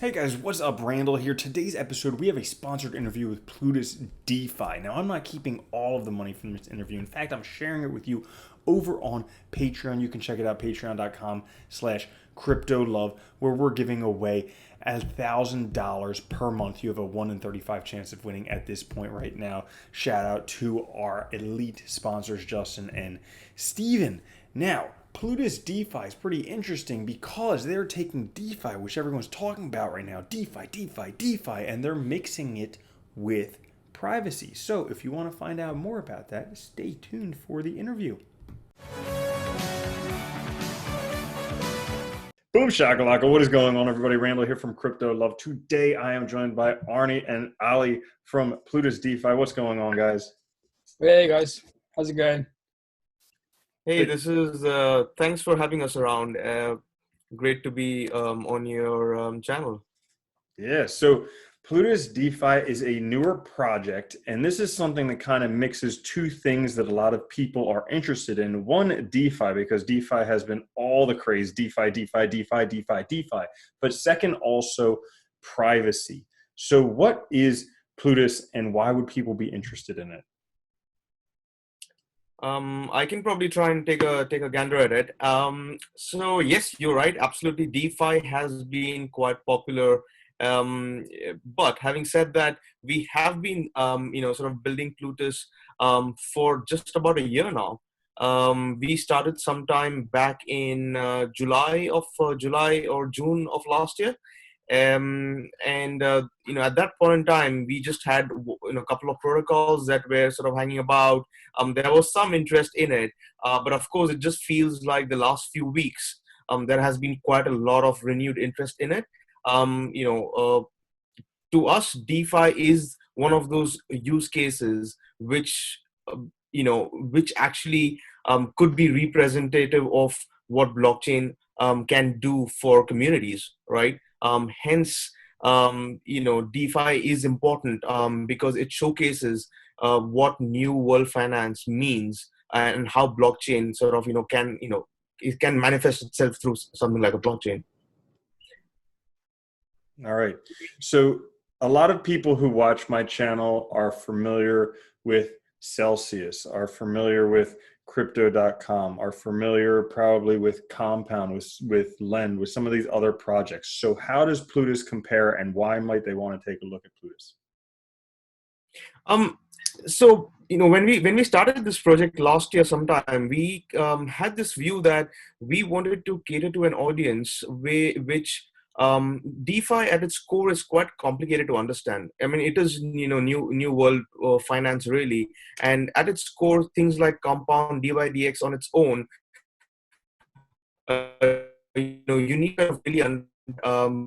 Hey guys, what's up? Randall here. Today's episode, we have a sponsored interview with Plutus DeFi. Now, I'm not keeping all of the money from this interview. In fact, I'm sharing it with you over on Patreon. You can check it out, patreon.com/cryptolove, where we're giving away $1,000 per month. You have a 1 in 35 chance of winning at this point right now. Shout out to our elite sponsors, Justin and Steven. Now, Plutus DeFi is pretty interesting because they're taking DeFi, which everyone's talking about right now, DeFi, and they're mixing it with privacy. So if you want to find out more about that, stay tuned for the interview. Boom shakalaka, what is going on, everybody? Randall here from Crypto Love. Today I am joined by Arnie and Ali from Plutus DeFi. What's going on, guys? Hey guys, how's it going? Hey, this is thanks for having us around. Great to be on your channel. Yeah, so Plutus DeFi is a newer project, and this is something that kind of mixes two things that a lot of people are interested in. One, DeFi, because DeFi has been all the craze, DeFi. But second, also privacy. So what is Plutus, and why would people be interested in it? I can probably try and take a gander at it. So yes, you're right. Absolutely, DeFi has been quite popular. But having said that, we have been sort of building Plutus for just about a year now. We started sometime back in July or June of last year. At that point in time, we just had a couple of protocols that were sort of hanging about. There was some interest in it, but of course, it just feels like the last few weeks there has been quite a lot of renewed interest in it. To us, DeFi is one of those use cases which actually could be representative of what blockchain can do for communities, right? Hence, DeFi is important because it showcases what new world finance means and how blockchain sort of it can manifest itself through something like a blockchain. All right. So a lot of people who watch my channel are familiar with Celsius, are familiar with crypto.com, are familiar probably with Compound, with Lend, with some of these other projects. So how does Plutus compare, and why might they want to take a look at Plutus? So when we started this project last year sometime, we had this view that we wanted to cater to an audience which DeFi at its core is quite complicated to understand. I mean, it is new world finance really, and at its core, things like Compound, DYDX on its own, you need to really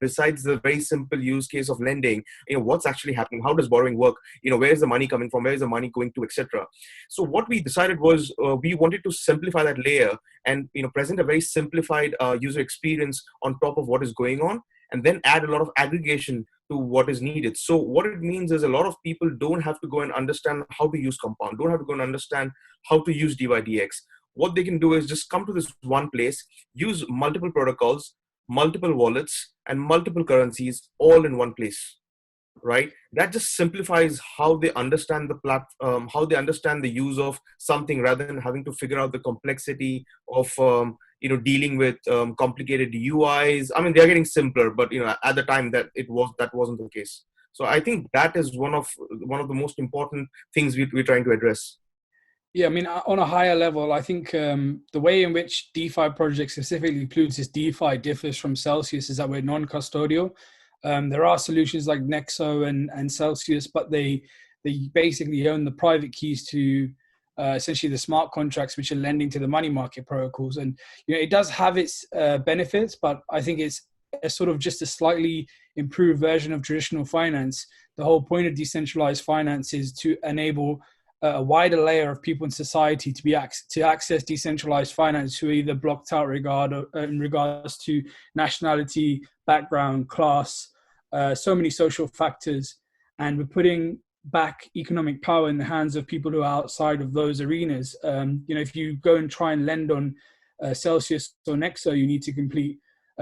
besides the very simple use case of lending, what's actually happening, how does borrowing work, where is the money coming from, where is the money going to, etc. So what we decided was we wanted to simplify that layer and present a very simplified user experience on top of what is going on, and then add a lot of aggregation to what is needed. So what it means is a lot of people don't have to go and understand how to use Compound, don't have to go and understand how to use DYDX. What they can do is just come to this one place, use multiple protocols, multiple wallets, and multiple currencies all in one place, right? That just simplifies how they understand the platform, how they understand the use of something, rather than having to figure out the complexity of dealing with complicated UIs. I mean, they're getting simpler, but at the time that wasn't the case. So I think that is one of the most important things we're trying to address. Yeah, I mean, on a higher level, I think the way in which DeFi projects, specifically Plutus DeFi, differs from Celsius is that we're non-custodial. There are solutions like Nexo and Celsius, but they basically own the private keys to essentially the smart contracts, which are lending to the money market protocols. And it does have its benefits, but I think it's a sort of just a slightly improved version of traditional finance. The whole point of decentralized finance is to enable a wider layer of people in society to access decentralized finance who are either blocked out in regards to nationality, background, class, so many social factors. And we're putting back economic power in the hands of people who are outside of those arenas. If you go and try and lend on Celsius or Nexo, you need to complete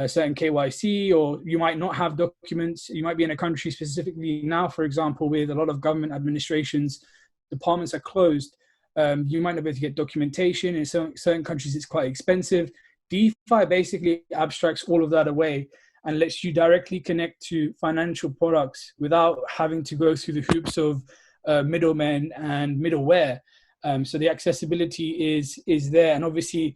certain KYC, or you might not have documents. You might be in a country specifically now, for example, with a lot of government administrations, departments are closed. You might not be able to get documentation. In certain countries, it's quite expensive. DeFi basically abstracts all of that away and lets you directly connect to financial products without having to go through the hoops of middlemen and middleware. So the accessibility is there. And obviously,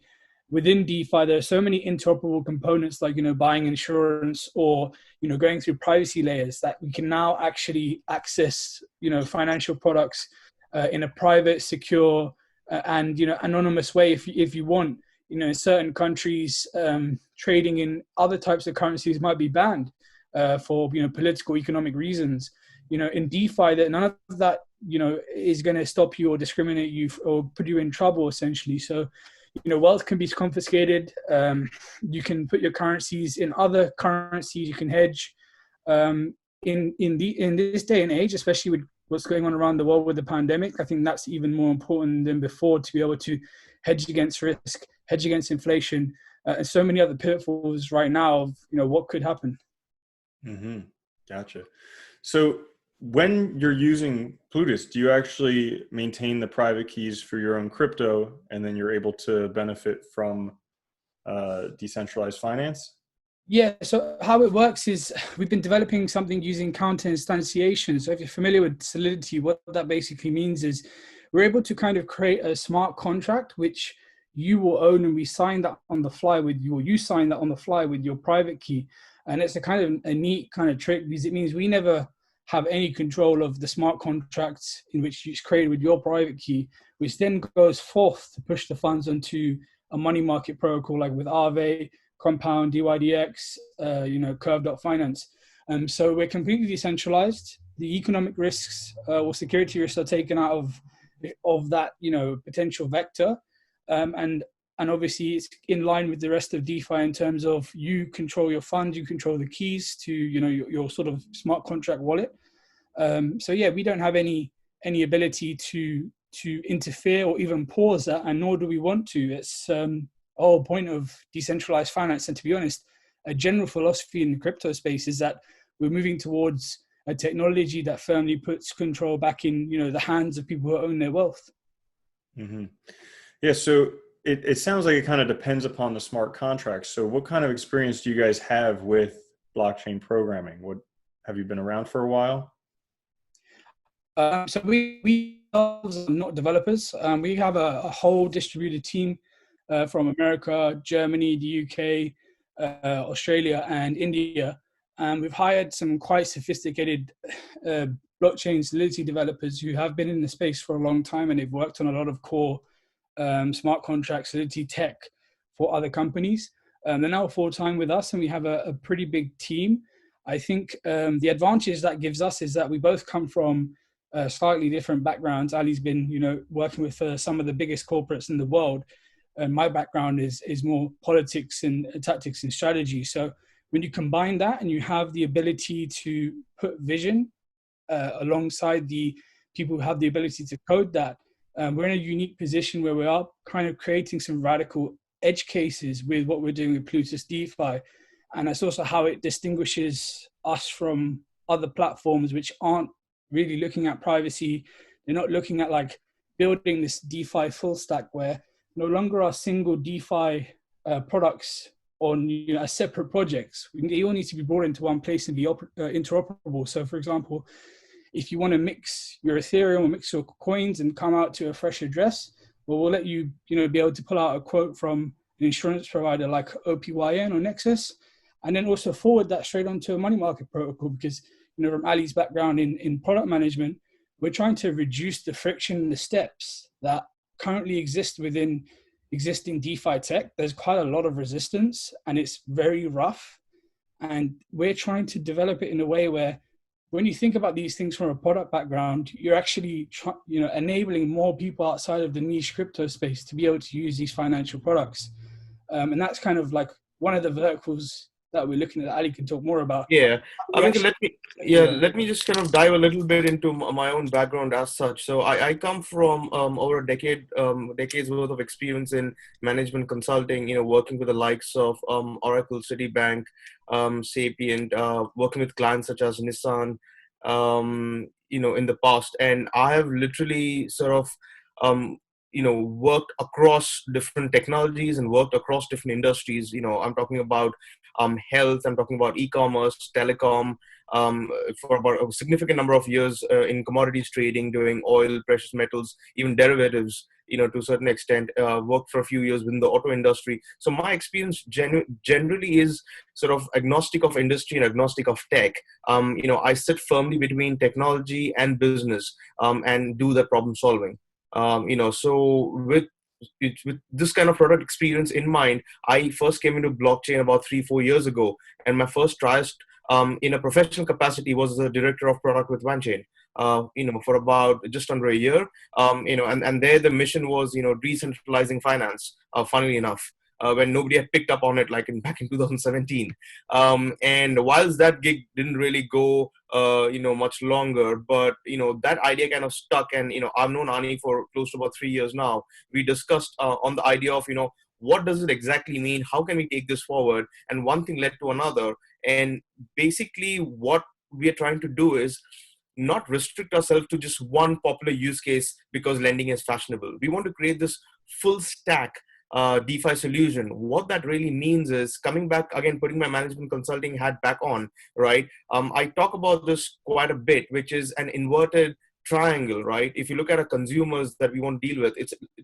within DeFi, there are so many interoperable components, like, buying insurance or, going through privacy layers, that we can now actually access, financial products in a private, secure, and, anonymous way if you want. In certain countries, trading in other types of currencies might be banned for, political, economic reasons. In DeFi, that none of that, is going to stop you or discriminate you or put you in trouble, essentially. So, wealth can be confiscated. You can put your currencies in other currencies. You can hedge. In this day and age, especially with what's going on around the world with the pandemic, I think that's even more important than before, to be able to hedge against risk, hedge against inflation, and so many other pitfalls right now of what could happen. Mm-hmm. Gotcha. So when you're using Plutus, do you actually maintain the private keys for your own crypto, and then you're able to benefit from decentralized finance? Yeah, so how it works is we've been developing something using counter instantiation. So if you're familiar with Solidity, what that basically means is we're able to kind of create a smart contract which you will own, and we sign that on the fly with you, or you sign that on the fly with your private key. And it's a kind of a neat kind of trick, because it means we never have any control of the smart contracts in which it's created with your private key, which then goes forth to push the funds onto a money market protocol like with Aave, Compound, DYDX, Curve.finance. So we're completely decentralized. The economic risks or security risks are taken out of that, potential vector. And obviously it's in line with the rest of DeFi in terms of you control your fund, you control the keys to, your sort of smart contract wallet. So yeah, we don't have any ability to interfere or even pause that, and nor do we want to. It's the whole point of decentralized finance. And to be honest, a general philosophy in the crypto space is that we're moving towards a technology that firmly puts control back in, the hands of people who own their wealth. Mm-hmm. Yeah. So it sounds like it kind of depends upon the smart contracts. So what kind of experience do you guys have with blockchain programming? Have you been around for a while? So we are not developers. We have a whole distributed team from America, Germany, the UK, Australia, and India. And we've hired some quite sophisticated blockchain Solidity developers who have been in the space for a long time, and they've worked on a lot of core smart contract Solidity tech for other companies. They're now full-time with us, and we have a pretty big team. I think the advantage that gives us is that we both come from slightly different backgrounds. Ali's been, working with some of the biggest corporates in the world, and my background is more politics and tactics and strategy. So when you combine that and you have the ability to put vision alongside the people who have the ability to code that, we're in a unique position where we are kind of creating some radical edge cases with what we're doing with Plutus DeFi. And that's also how it distinguishes us from other platforms which aren't really looking at privacy. They're not looking at like building this DeFi full stack, where no longer are single DeFi products on as separate projects. They all need to be brought into one place and be interoperable. So for example, if you want to mix your Ethereum or mix your coins and come out to a fresh address, well, we'll let you, be able to pull out a quote from an insurance provider like OPYN or Nexus, and then also forward that straight onto a money market protocol. Because, from Ali's background in product management, we're trying to reduce the friction and the steps that currently exist within existing DeFi tech. There's quite a lot of resistance and it's very rough. And we're trying to develop it in a way where when you think about these things from a product background, you're actually enabling more people outside of the niche crypto space to be able to use these financial products. And that's kind of like one of the verticals that we're looking at that Ali can talk more about. Yeah, I We mean, actually- let me just kind of dive a little bit into my own background as such. So I come from over a decades worth of experience in management consulting. Working with the likes of Oracle, Citibank, Sapient, working with clients such as Nissan. In the past, and I have literally sort of worked across different technologies and worked across different industries. I'm talking about health, I'm talking about e-commerce, telecom, for about a significant number of years in commodities trading, doing oil, precious metals, even derivatives, to a certain extent, worked for a few years within the auto industry. So my experience generally is sort of agnostic of industry and agnostic of tech. I sit firmly between technology and business, and do the problem solving. So with this kind of product experience in mind, I first came into blockchain about 3-4 years ago, and my first tries in a professional capacity was as a director of product with Wanchain. For about just under a year. And there the mission was, decentralizing finance. Funnily enough. When nobody had picked up on it, like back in 2017, and whilst that gig didn't really go, much longer, but that idea kind of stuck, and I've known Ani for close to about 3 years now. We discussed on the idea of what does it exactly mean? How can we take this forward? And one thing led to another, and basically what we are trying to do is not restrict ourselves to just one popular use case because lending is fashionable. We want to create this full stack DeFi solution. What that really means is, coming back again, putting my management consulting hat back on, right? I talk about this quite a bit, which is an inverted triangle, right? If you look at our consumers that we want to deal with,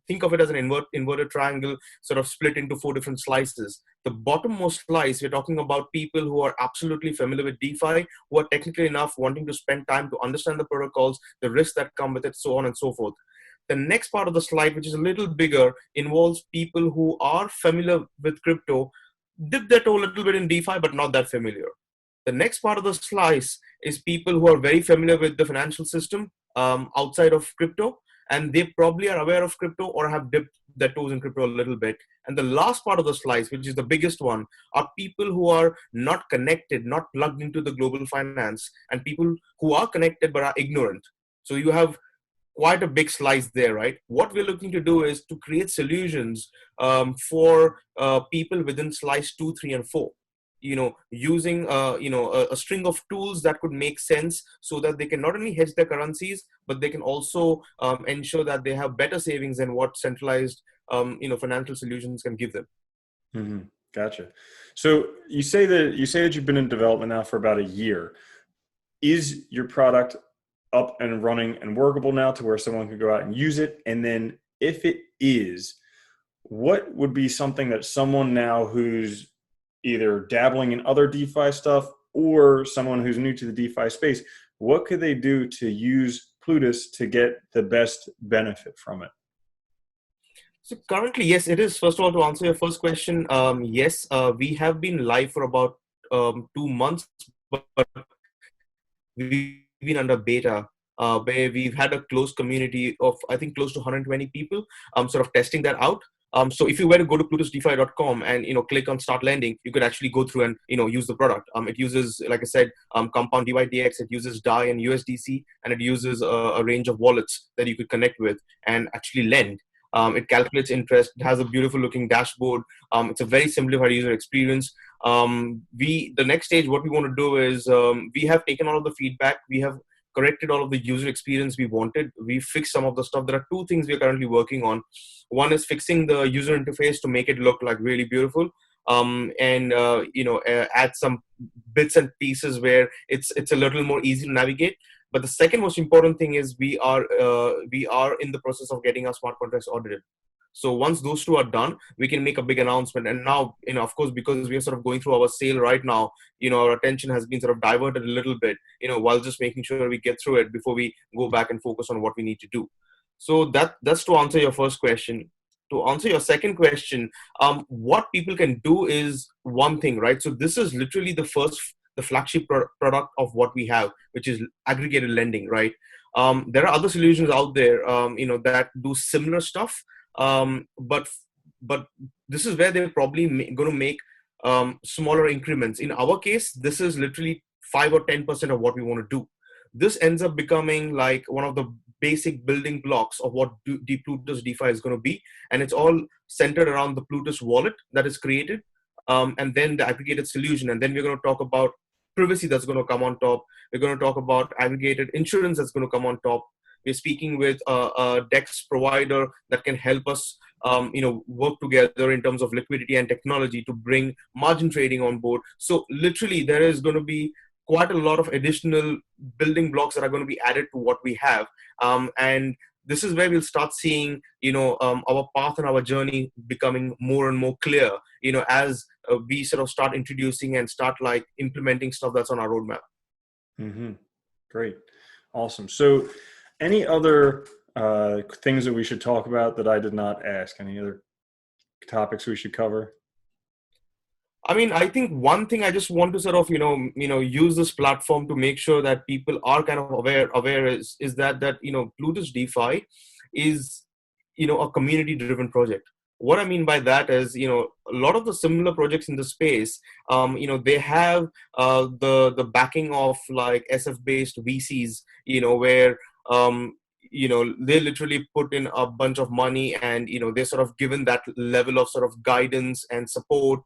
think of it as an inverted triangle, sort of split into 4 different slices. The bottommost slice, we're talking about people who are absolutely familiar with DeFi, who are technically enough, wanting to spend time to understand the protocols, the risks that come with it, so on and so forth. The next part of the slide, which is a little bigger, involves people who are familiar with crypto, dip their toe a little bit in DeFi, but not that familiar. The next part of the slice is people who are very familiar with the financial system outside of crypto, and they probably are aware of crypto or have dipped their toes in crypto a little bit. And the last part of the slice, which is the biggest one, are people who are not connected, not plugged into the global finance, and people who are connected but are ignorant. So you have quite a big slice there, right? What we're looking to do is to create solutions for people within slice 2, 3, and 4. Using a string of tools that could make sense, so that they can not only hedge their currencies, but they can also ensure that they have better savings than what centralized financial solutions can give them. Mm-hmm. Gotcha. So you say that you've been in development now for about a year. Is your product up and running and workable now to where someone could go out and use it? And then if it is, what would be something that someone now who's either dabbling in other DeFi stuff or someone who's new to the DeFi space, what could they do to use Plutus to get the best benefit from it? So currently, yes, it is. First of all, to answer your first question, yes, we have been live for about 2 months, but we've been under beta, where we've had a close community of, I think, close to 120 people, sort of testing that out. So if you were to go to plutusdefi.com and click on start lending, you could actually go through and use the product. It uses, like I said, compound DYDX. It uses DAI and USDC, and it uses a range of wallets that you could connect with and actually lend. It calculates interest. It has a beautiful looking dashboard. It's a very simplified user experience. The next stage, what we want to do is, we have taken all of the feedback. We have corrected all of the user experience we wanted. We fixed some of the stuff. There are 2 things we are currently working on. One is fixing the user interface to make it look like really beautiful. And add some bits and pieces where it's a little more easy to navigate. But the second most important thing is we are in the process of getting our smart contracts audited. So once those 2 are done, we can make a big announcement. And now, of course, because we are sort of going through our sale right now, our attention has been sort of diverted a little bit, while just making sure we get through it before we go back and focus on what we need to do. So that's to answer your first question. To answer your second question, what people can do is one thing, right? So this is literally the flagship product of what we have, which is aggregated lending, right? There are other solutions out there, that do similar stuff. But this is where they're probably going to make smaller increments. In our case, this is literally 5 or 10% of what we want to do. This ends up becoming like one of the basic building blocks of what the Plutus DeFi is going to be. And it's all centered around the Plutus wallet that is created, and then the aggregated solution. And then we're going to talk about privacy that's going to come on top. We're going to talk about aggregated insurance that's going to come on top. We're speaking with a DEX provider that can help us, work together in terms of liquidity and technology to bring margin trading on board. So literally, there is going to be quite a lot of additional building blocks that are going to be added to what we have, and this is where we'll start seeing, our path and our journey becoming more and more clear, as we sort of start introducing and start like implementing stuff that's on our roadmap. Mm-hmm. Great. Awesome. So any other things that we should talk about that I did not ask? Any other topics we should cover? I mean, I think one thing I just want to sort of, use this platform to make sure that people are kind of aware is that, Plutus DeFi is, a community driven project. What I mean by that is, a lot of the similar projects in the space, they have the backing of like SF based VCs, where, they literally put in a bunch of money and, they're sort of given that level of sort of guidance and support,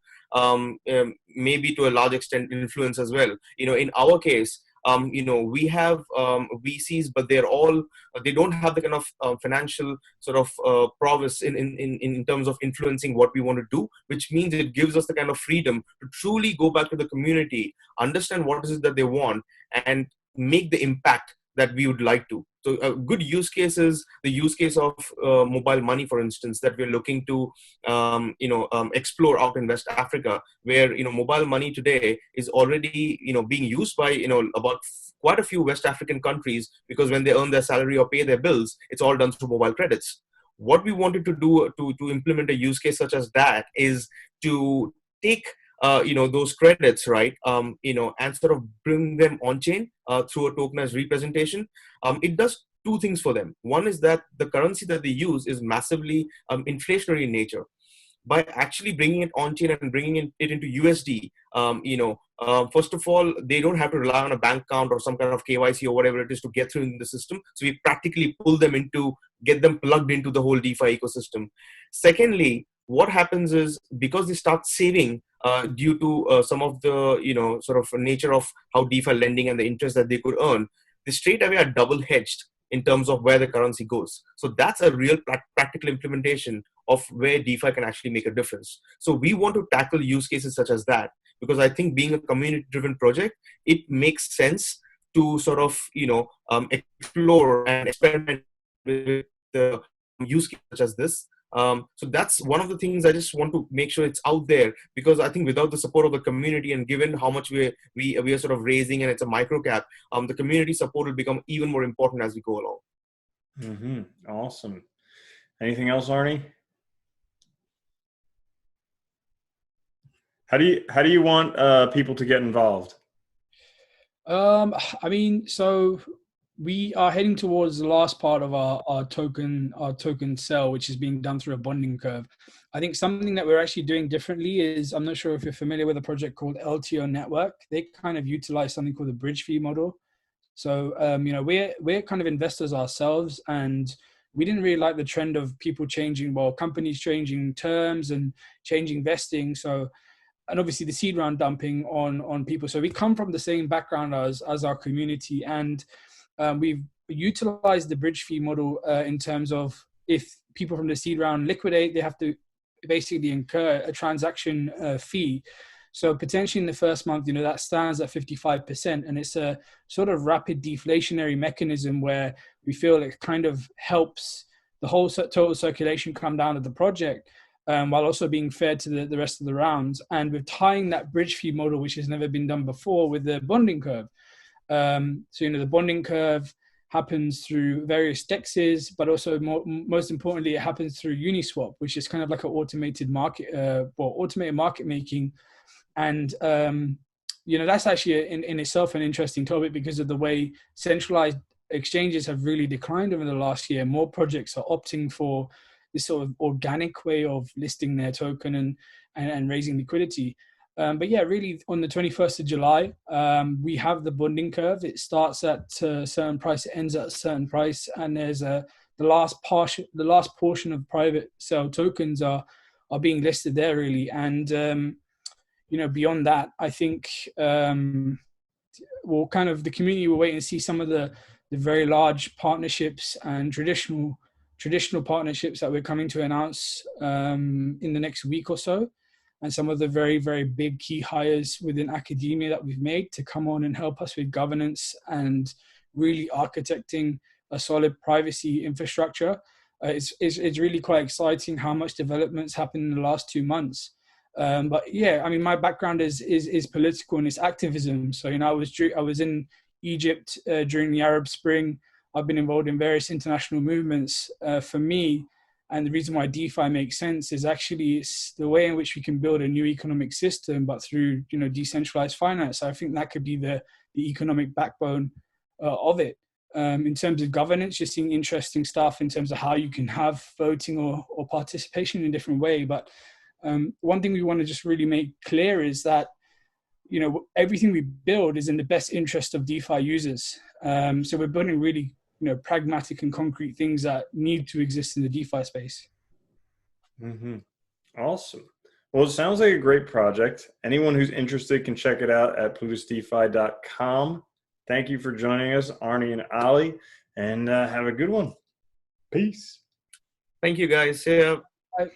maybe to a large extent influence as well. In our case, we have VCs, but they don't have the kind of financial sort of prowess in terms of influencing what we want to do, which means it gives us the kind of freedom to truly go back to the community, understand what is it that they want, and make the impact that we would like to. So a good use case is the use case of mobile money, for instance, that we're looking to, explore out in West Africa, where, mobile money today is already, being used by, about quite a few West African countries, because when they earn their salary or pay their bills, it's all done through mobile credits. What we wanted to do to implement a use case such as that is to take those credits, right, and sort of bring them on chain through a tokenized representation. It does two things for them. One is that the currency that they use is massively inflationary in nature. By actually bringing it on chain and bringing it into USD, first of all, they don't have to rely on a bank account or some kind of KYC or whatever it is to get through in the system. So we practically get them plugged into the whole DeFi ecosystem. Secondly, what happens is, because they start saving due to some of the, sort of nature of how DeFi lending and the interest that they could earn, they straight away are double hedged in terms of where the currency goes. So that's a real practical implementation of where DeFi can actually make a difference. So we want to tackle use cases such as that, because I think being a community-driven project, it makes sense to sort of, explore and experiment with the use cases such as this. So that's one of the things I just want to make sure it's out there, because I think without the support of the community, and given how much we are sort of raising and it's a micro cap, the community support will become even more important as we go along. Mm-hmm. Awesome. Anything else, Arnie? How do you want people to get involved? I mean, so we are heading towards the last part of our token sell, which is being done through a bonding curve. I think something that we're actually doing differently is, I'm not sure if you're familiar with a project called LTO Network. They kind of utilize something called the bridge fee model. So, we're kind of investors ourselves, and we didn't really like the trend of people companies changing terms and changing vesting. So, and obviously the seed round dumping on people. So we come from the same background as our community, and we've utilized the bridge fee model in terms of, if people from the seed round liquidate, they have to basically incur a transaction fee. So potentially in the first month, that stands at 55%, and it's a sort of rapid deflationary mechanism where we feel it kind of helps the whole total circulation come down to the project, while also being fair to the rest of the rounds. And we're tying that bridge fee model, which has never been done before, with the bonding curve. So, the bonding curve happens through various DEXs, but also most importantly, it happens through Uniswap, which is kind of like an automated automated market making. And, that's actually in itself an interesting topic, because of the way centralized exchanges have really declined over the last year. More projects are opting for this sort of organic way of listing their token and raising liquidity. But yeah, really on the 21st of July, we have the bonding curve. It starts at a certain price, it ends at a certain price, and there's the last portion of private sale tokens are being listed there really. And beyond that, I think well, kind of the community will wait and see some of the very large partnerships and traditional partnerships that we're coming to announce in the next week or so, and some of the very, very big key hires within academia that we've made to come on and help us with governance and really architecting a solid privacy infrastructure. It's really quite exciting how much development's happened in the last 2 months. But yeah, I mean, my background is political and it's activism. So I was in Egypt during the Arab Spring. I've been involved in various international movements. For me, and the reason why DeFi makes sense is actually it's the way in which we can build a new economic system, but through decentralized finance. I think that could be the economic backbone of it. In terms of governance, you're seeing interesting stuff in terms of how you can have voting or participation in a different way. But one thing we want to just really make clear is that everything we build is in the best interest of DeFi users. So we're building really pragmatic and concrete things that need to exist in the DeFi space. Mm-hmm. Awesome. Well, it sounds like a great project. Anyone who's interested can check it out at plutusdefi.com. Thank you for joining us, Arnie and Ali, and have a good one. Peace. Thank you, guys. See ya. Bye.